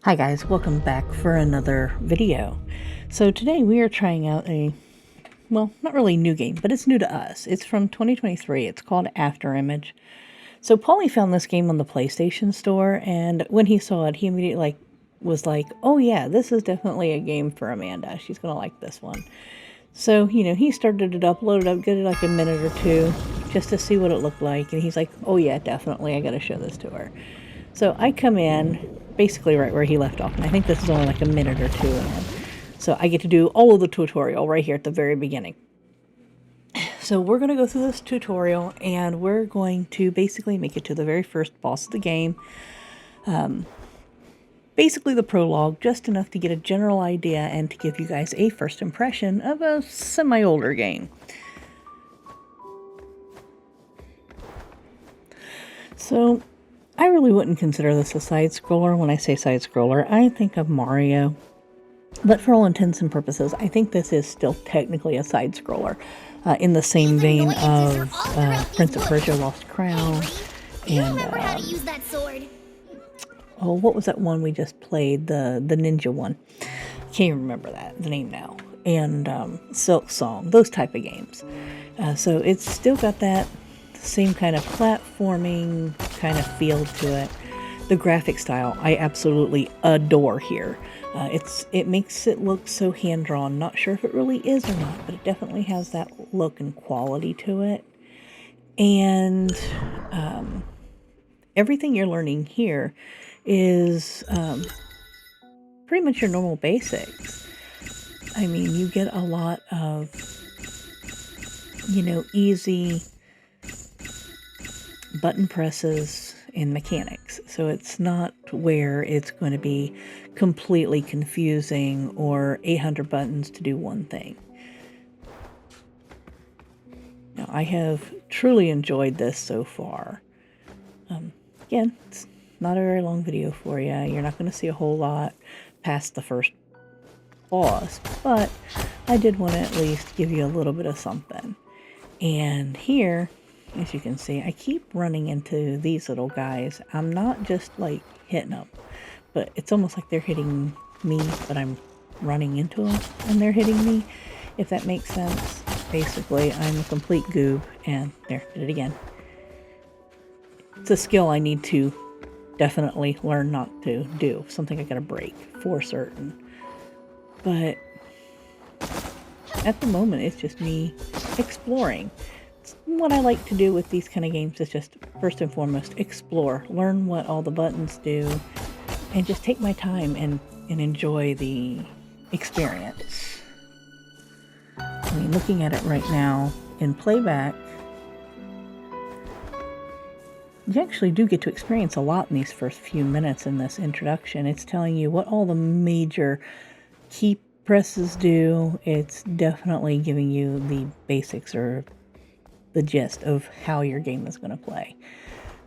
Hi guys, welcome back for another video. So today we are trying out well, not really a new game, but it's new to us. It's from 2023. It's called Afterimage. So Paulie found this game on the PlayStation Store, and when he saw it, he immediately was like, "Oh yeah, this is definitely a game for Amanda. She's gonna like this one." So, he started it up, loaded up, get it like a minute or two, just to see what it looked like, and he's like, "Oh yeah, definitely, I gotta show this to her." So I come in basically right where he left off, and I think this is only like a minute or two in. So I get to do all of the tutorial right here at the very beginning. So we're going to go through this tutorial, and we're going to basically make it to the very first boss of the game. Basically the prologue, just enough to get a general idea and to give you guys a first impression of a semi-older game. So I really wouldn't consider this a side-scroller. When I say side-scroller, I think of Mario. But for all intents and purposes, I think this is still technically a side-scroller. In the same vein of Prince of Persia Lost Crown. And, oh, what was that one we just played? The ninja one. Can't even remember the name now. And Silk Song, those type of games. So it's still got that same kind of platforming kind of feel to it. The graphic style I absolutely adore here. It makes it look so hand-drawn. Not sure if it really is or not, but it definitely has that look and quality to it. And everything you're learning here is pretty much your normal basics. I mean, you get a lot of, easy button presses and mechanics. So it's not where it's going to be completely confusing or 800 buttons to do one thing. Now, I have truly enjoyed this so far. Again, it's not a very long video for you. You're not going to see a whole lot past the first boss, but I did want to at least give you a little bit of something. And here, as you can see, I keep running into these little guys. I'm not just like hitting them, but it's almost like they're hitting me, but I'm running into them and they're hitting me, if that makes sense. Basically, I'm a complete goob, and there, did it again. It's a skill I need to definitely learn not to do. Something I gotta break for certain. But at the moment, it's just me exploring. What I like to do with these kind of games is just, first and foremost, explore, learn what all the buttons do, and just take my time and enjoy the experience. I mean, looking at it right now in playback, you actually do get to experience a lot in these first few minutes in this introduction. It's telling you what all the major key presses do. It's definitely giving you the basics or the gist of how your game is going to play.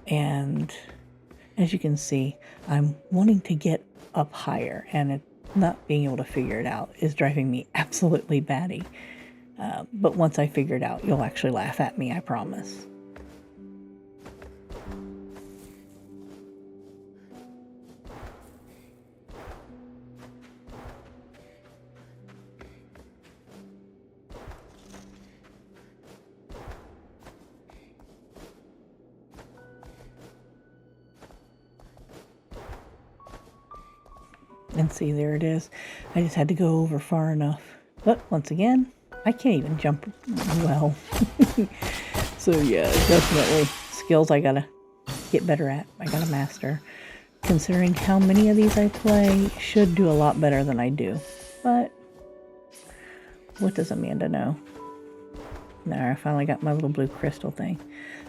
And as you can see, I'm wanting to get up higher, and not being able to figure it out is driving me absolutely batty. But once I figure it out, you'll actually laugh at me, I promise. And see, there it is. I just had to go over far enough. But once again, I can't even jump well. So yeah, definitely skills I gotta get better at. I gotta master. Considering how many of these I play, should do a lot better than I do. But what does Amanda know? There, I finally got my little blue crystal thing.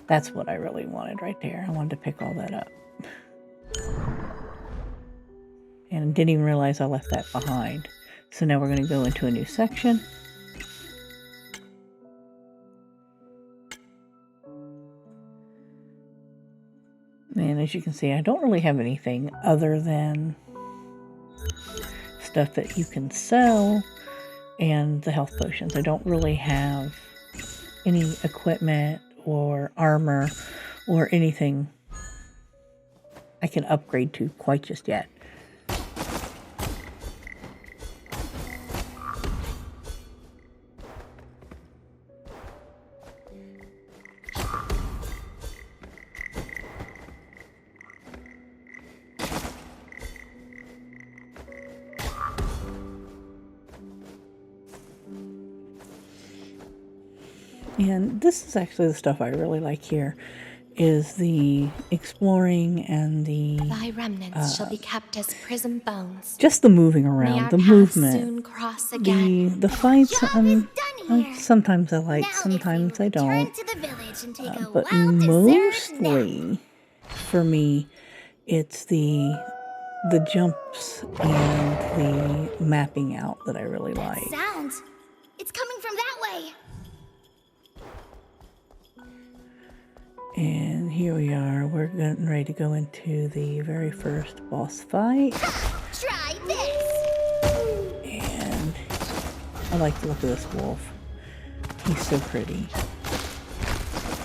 That's what I really wanted right there. I wanted to pick all that up. And didn't even realize I left that behind. So now we're going to go into a new section. And as you can see, I don't really have anything other than stuff that you can sell and the health potions. I don't really have any equipment or armor or anything I can upgrade to quite just yet. And this is actually the stuff I really like here, is the exploring and the Thy remnants shall be kept as prism bones. just the moving May around, our the paths movement, soon cross again. the fights. Job is done here. Sometimes I like, Now, sometimes if we I return don't. to the village and take a But well-deserved nap. mostly, for me, it's the jumps and the mapping out that I really like. Sound. It's coming from that way. And here we are. We're getting ready to go into the very first boss fight. Try this. And I like the look of this wolf. He's so pretty.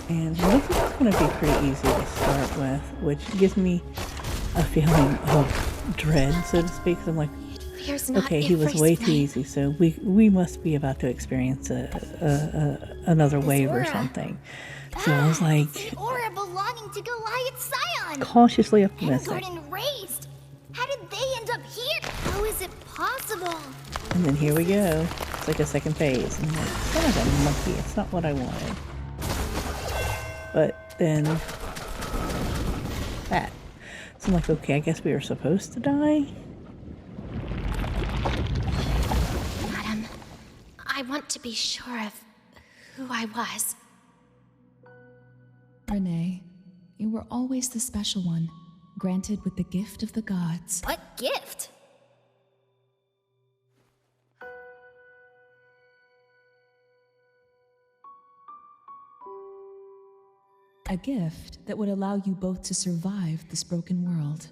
And it looks like it's going to be pretty easy to start with, which gives me a feeling of dread, so to speak. 'Cause I'm like, okay, he was way too easy, so we must be about to experience another wave or something. So I was like, The aura belonging to Goliath's scion. cautiously And optimistic. Gordon raised. How did they end up here? How is it possible? And then here we go. It's like a second phase. And I'm like, son of a monkey, it's not what I wanted. But then that. So I'm like, okay, I guess we were supposed to die. Madam, I want to be sure of who I was. Renee, you were always the special one, granted with the gift of the gods. What gift? A gift that would allow you both to survive this broken world.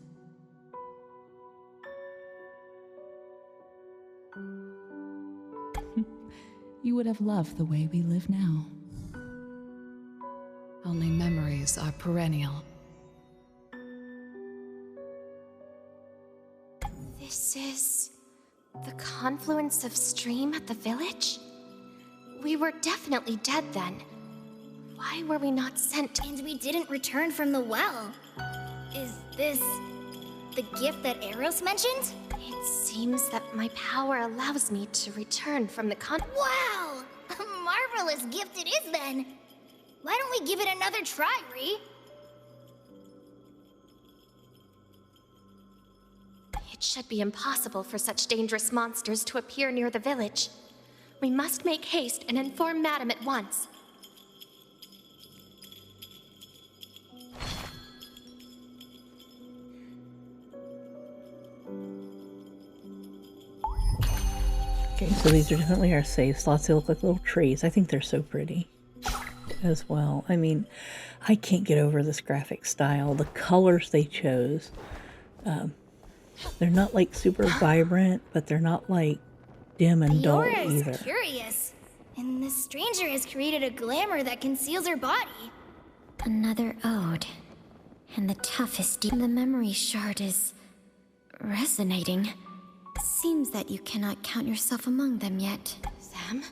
You would have loved the way we live now. Only memories are perennial. This is the confluence of stream at the village? We were definitely dead then. Why were we not sent? And we didn't return from the well. Is this the gift that Eros mentioned? It seems that my power allows me to return from the Wow! A marvelous gift it is then. Why don't we give it another try, Ree? It should be impossible for such dangerous monsters to appear near the village. We must make haste and inform Madam at once. Okay, so these are definitely our save slots. They look like little trees. I think they're so pretty as well. I mean, I can't get over this graphic style. The colors they chose. They're not like super vibrant, but they're not like dim and dull Aura is either. curious. And this stranger has created a glamour that conceals her body. Another ode. And the toughest the memory shard is resonating. Seems that you cannot count yourself among them yet. Sam?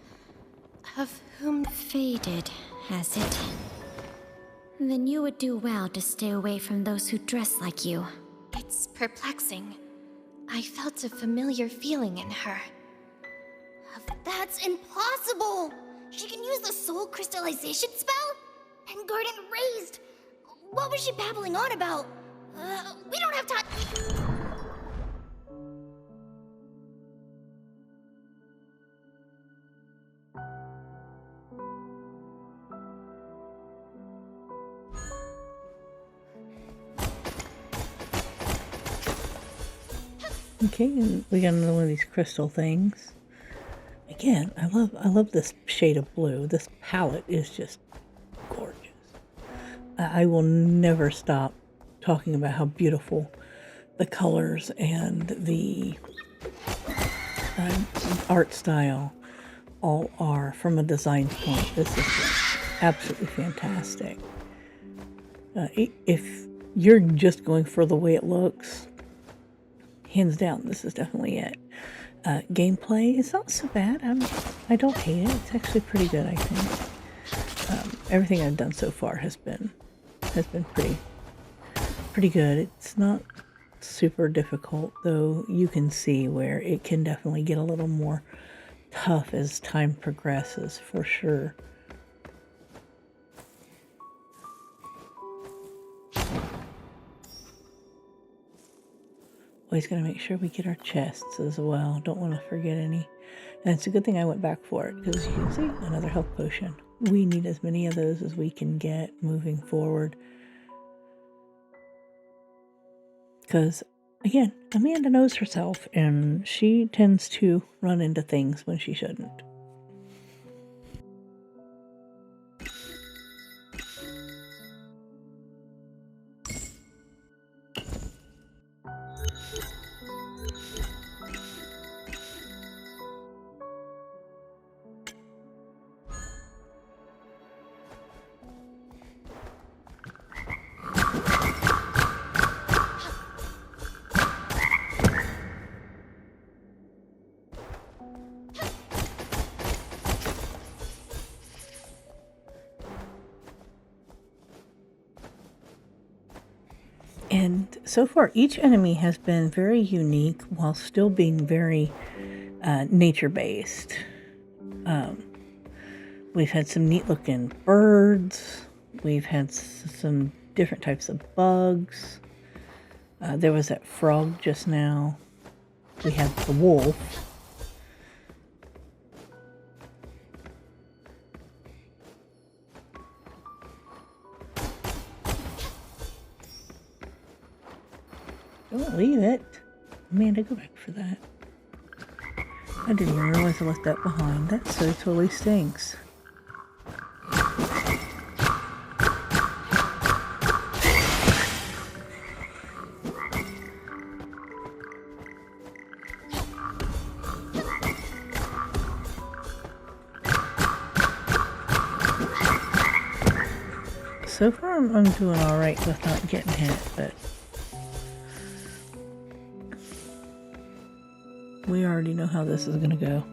Of whom? Faded, has it? Then you would do well to stay away from those who dress like you. It's perplexing. I felt a familiar feeling in her. That's impossible! She can use the soul crystallization spell? And Garden raised. What was she babbling on about? We don't have time. Okay, and we got another one of these crystal things. Again, I love this shade of blue. This palette is just gorgeous. I will never stop talking about how beautiful the colors and the art style all are from a design point. This is just absolutely fantastic. If you're just going for the way it looks, hands down, this is definitely it. Gameplay is not so bad. I don't hate it. It's actually pretty good, I think. Everything I've done so far has been pretty good. It's not super difficult, though you can see where it can definitely get a little more tough as time progresses, for sure. Always got to make sure we get our chests as well. Don't want to forget any. And it's a good thing I went back for it, because as you can see, another health potion. We need as many of those as we can get moving forward. Because, again, Amanda knows herself, and she tends to run into things when she shouldn't. And so far, each enemy has been very unique while still being very nature-based. We've had some neat-looking birds. We've had some different types of bugs. There was that frog just now. We had the wolf. Don't leave it. Amanda, go back for that. I didn't even realize I left that behind. That so totally stinks. So far I'm doing alright with not getting hit, but we already know how this is going to go.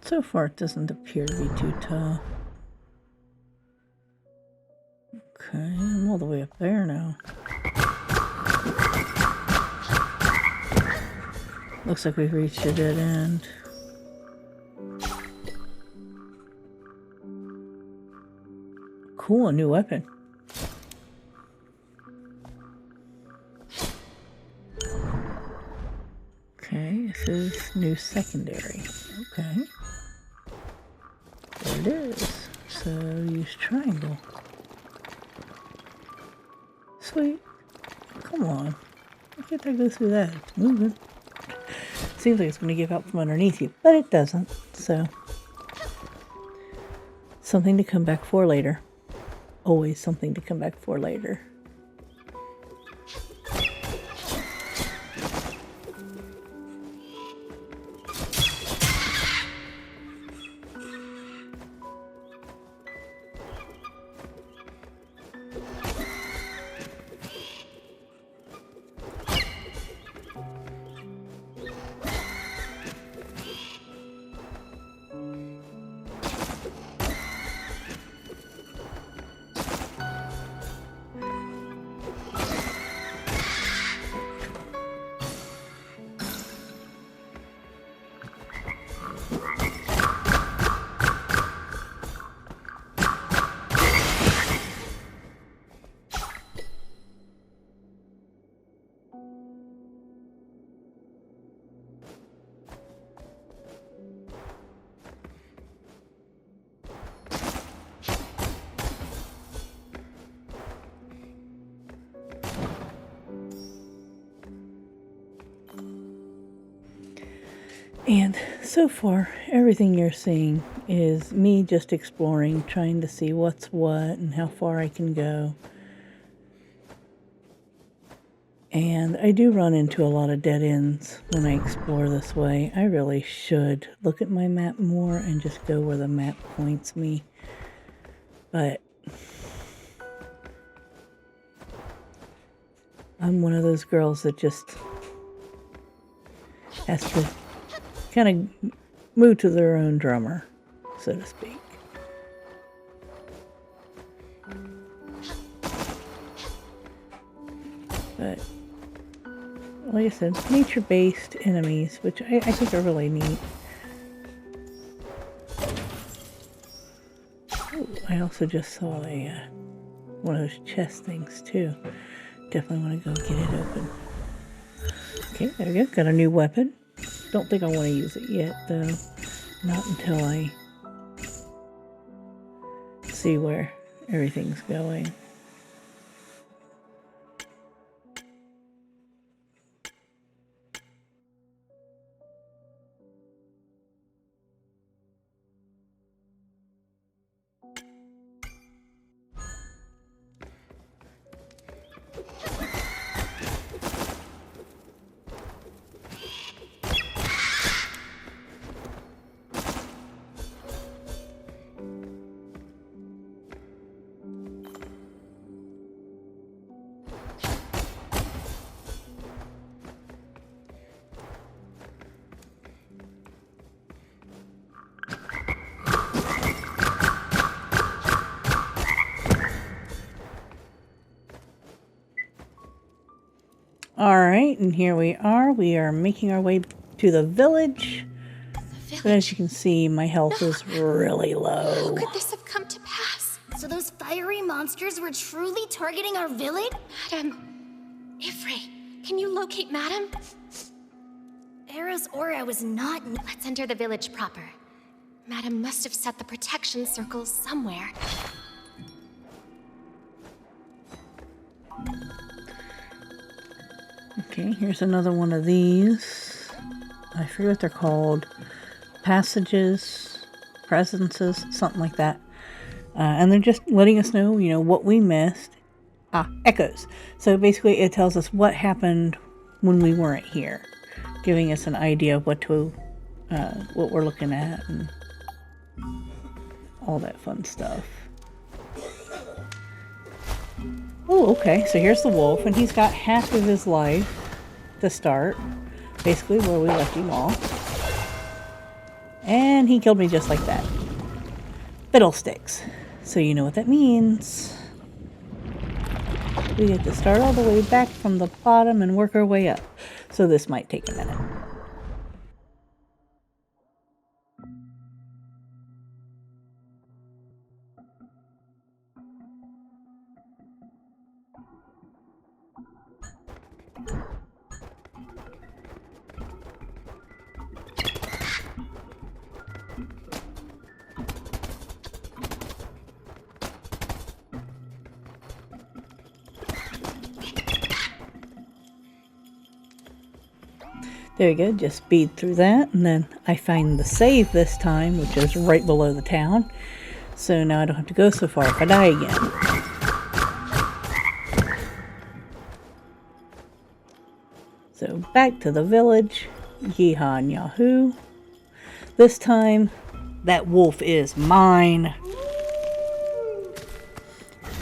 So far it doesn't appear to be too tough. Okay, I'm all the way up there now. Looks like we've reached a dead end. Cool, a new weapon. Okay, this is new secondary. Okay. There it is. So use triangle. Sweet. Come on. Why can't I go through that? It's moving. Seems like it's going to give out from underneath you, but it doesn't. So, something to come back for later. Always something to come back for later. And so far, everything you're seeing is me just exploring, trying to see what's what and how far I can go. And I do run into a lot of dead ends when I explore this way. I really should look at my map more and just go where the map points me. But I'm one of those girls that just has to kind of move to their own drummer, so to speak. But like I said, nature-based enemies, which I think are really neat. Ooh, I also just saw a one of those chest things too. Definitely want to go get it open. Okay, there we go. Got a new weapon. Don't think I want to use it yet, though. Not until I see where everything's going. Alright, and here we are. We are making our way to the village. But as you can see, my health is really How low. could this have come to pass? So those fiery monsters were truly targeting our village? Madam, Ifrei, can you locate Madam? Era's aura was not... Let's enter the village proper. Madam must have set the protection circles somewhere. Okay, here's another one of these. I forget what they're called. Passages, presences, something like that. And they're just letting us know, you know, what we missed. Ah, echoes. So basically it tells us what happened when we weren't here. Giving us an idea of what we're looking at and all that fun stuff. Oh, okay, so here's the wolf, and he's got half of his life to start. Basically where we left him off. And he killed me just like that. Fiddlesticks. So you know what that means. We get to start all the way back from the bottom and work our way up. So this might take a minute. There we go, just speed through that, and then I find the save this time, which is right below the town. So now I don't have to go so far if I die again. So back to the village, yeehaw and yahoo. This time, that wolf is mine.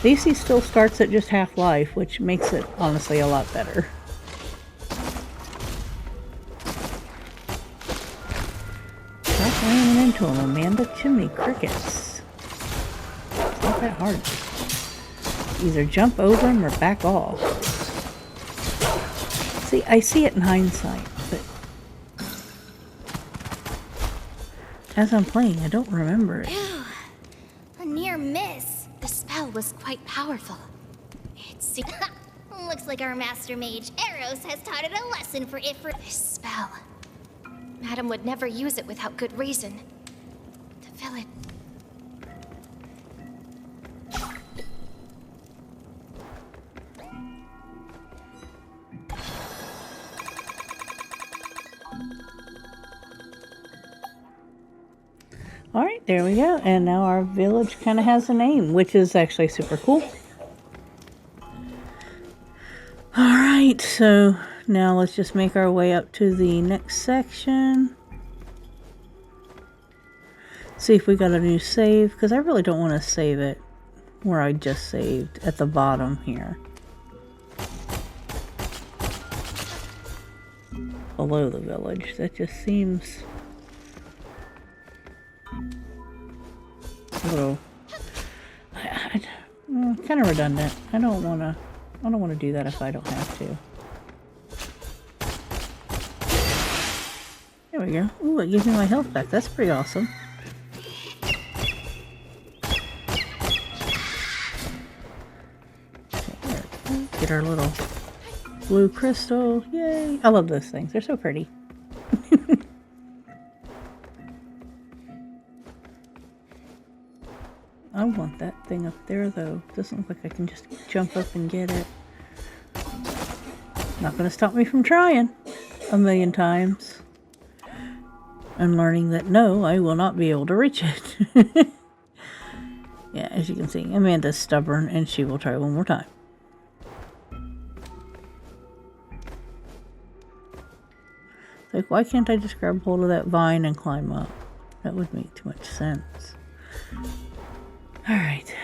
DC still starts at just half life, which makes it honestly a lot better. Stop running into him, Amanda. Chimney crickets. It's not that hard. Either jump over him or back off. See, I see it in hindsight, but as I'm playing, I don't remember it. Ew, a near miss. The spell was quite powerful. It seemed... Looks like our master mage, Eros, has taught it a lesson for Ifrit. This spell. Madam would never use it without good reason. The village... Alright, there we go. And now our village kind of has a name, which is actually super cool. Alright, so now let's just make our way up to the next section. See if we got a new save, because I really don't want to save it where I just saved at the bottom here. Below the village. That just seems a little... Kind of redundant. I don't want to do that if I don't have to. There we go. Ooh, it gives me my health back. That's pretty awesome. Get our little blue crystal. Yay! I love those things. They're so pretty. I want that thing up there, though. Doesn't look like I can just jump up and get it. Not going to stop me from trying a million times. I'm learning that no, I will not be able to reach it. Yeah, as you can see, Amanda's stubborn and she will try one more time. Like, why can't I just grab hold of that vine and climb up? That would make too much sense. Alright.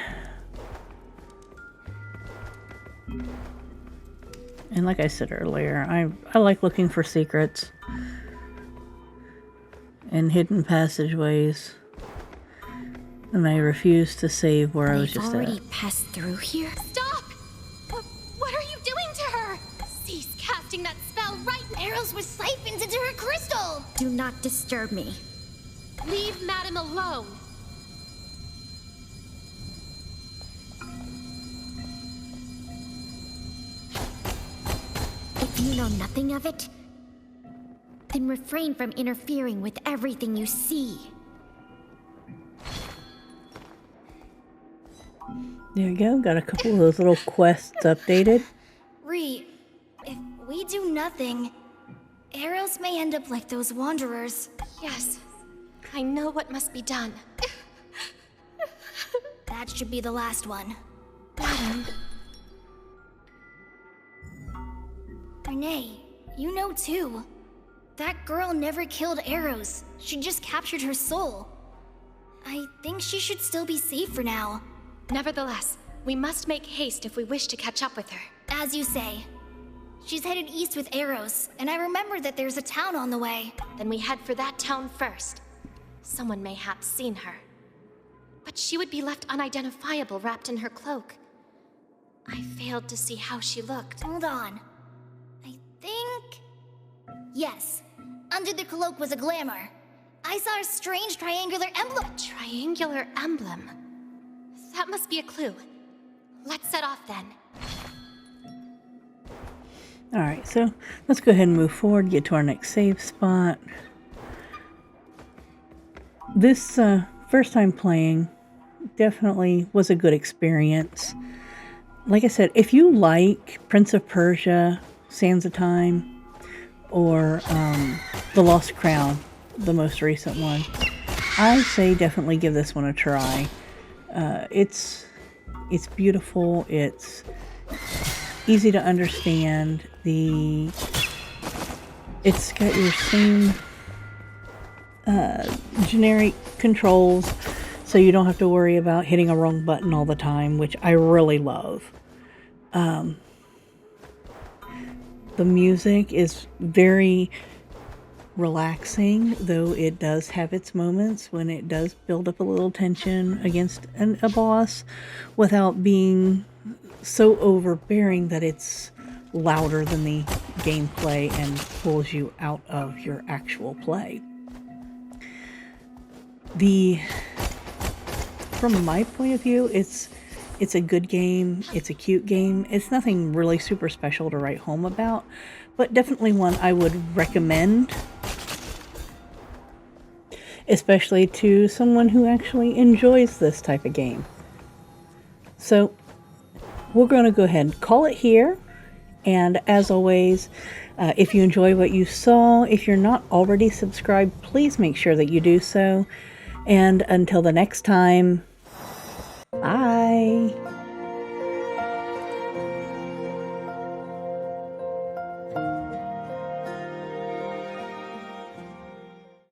And like I said earlier, I like looking for secrets and hidden passageways. And I refuse to save where I was just at. We've already passed through here? Stop! What are you doing to her? Cease casting that spell right now! Arrows were siphoned into her crystal! Do not disturb me. Leave Madam alone! If you know nothing of it, then refrain from interfering with everything you see. There you go. Got a couple of those little quests updated. Ree, if we do nothing, arrows may end up like those wanderers. Yes, I know what must be done. That should be the last one. Madam, Renee, you know too. That girl never killed arrows. She just captured her soul. I think she should still be safe for now. nevertheless, we must make haste if we wish to catch up with her. As you say. She's headed east with arrows, and I remember that there's a town on the way. Then we head for that town first. Someone mayhaps seen her. But she would be left unidentifiable wrapped in her cloak. I failed to see how she looked. Hold on. I think... Yes. Under the cloak was a glamour. I saw a strange triangular emblem. A triangular emblem? That must be a clue. Let's set off then. Alright, so let's go ahead and move forward, get to our next save spot. This first time playing definitely was a good experience. Like I said, if you like Prince of Persia, Sands of Time, or The Lost Crown, the most recent one, I say definitely give this one a try. It's beautiful, it's easy to understand. It's got your same generic controls, so you don't have to worry about hitting a wrong button all the time, which I really love. The music is very relaxing, though it does have its moments when it does build up a little tension against a boss without being so overbearing that it's louder than the gameplay and pulls you out of your actual play. From my point of view, it's a good game, it's a cute game, it's nothing really super special to write home about, but definitely one I would recommend, especially to someone who actually enjoys this type of game. So we're going to go ahead and call it here. And as always, if you enjoy what you saw, if you're not already subscribed, please make sure that you do so. And until the next time, bye.